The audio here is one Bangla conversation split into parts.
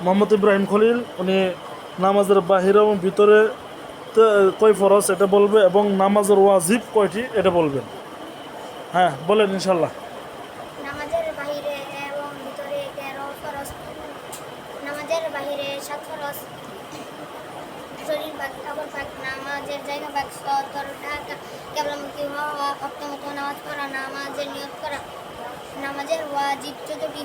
মোহাম্মদ ইব্রাহিম খলিল, উনি নামাজের বাহিরে এবং ভিতরে কয় ফরজ এটা বলবে এবং নামাজের ওয়াজিব কয়টি এটা বলবেন। হ্যাঁ বলেন ইনশাল্লাহ। নামাজের বাহিরে এবং ভিতরে 13 ফরজ, নামাজের বাহিরে 7 ফরজ, শরীর পাক কাপড় পাক, নামাজের জায়গা পাক, সতর ঢাকা, কেবলামুখী হওয়া, অক্তমতো নামাজ পড়া, নামাজের নিয়ত করা, নামাজের ওয়াজিব 14টি,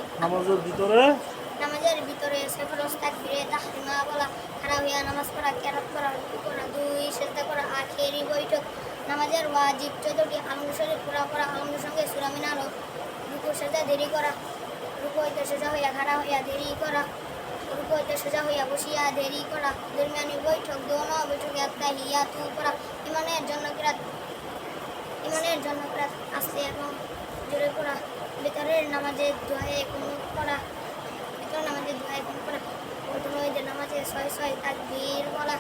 নামাজের ভিতরে 6 ফরজ, তাকবীরে তাহরিমা বলা, খাড়া হইয়া নামাজ পড়া, কেরাত করা, রুকু করা, 2 সিজদা করা, আখেরি বৈঠক। নামাজের ওয়াজিব 14টি, আলহামদুলিল্লাহ শরীফ পুরা পড়া, আলহামদুলিল্লাহ সঙ্গে সূরা মিনার, রুকু সেজদা দেরি করা, রুকু হইতে সোজা হইয়া খাড়া হইয়া দেরি করা, রুকু হইতে সোজা হইয়া বসিয়া দেরি করা, দরমিয়ানি বৈঠক, দোনো বৈঠকে আত্তাহিয়াতু পড়া, ইমানের জন্য কিরাত আস্তে এবং জোরে পড়া, ভিতরের নামাজে দোয়ায়ে কুনুত পড়া, প্রথমে নামাজে 6 তাকবীর বলা,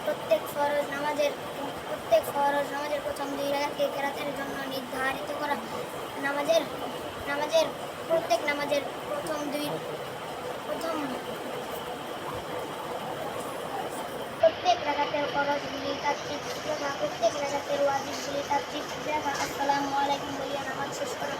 প্রত্যেক ফরজ নামাজের প্রথম 2 রাকাতকে কেরাতের জন্য নির্ধারিত করা, প্রত্যেক নামাজের প্রত্যেক রাকাতের ফরজগুলি তারতিব রাখা, প্রত্যেক রাকাতের ওয়াজিবগুলি তারতিব রাখা। আসসালামু আলাইকুম বলিয়া নামাজ শেষ করা।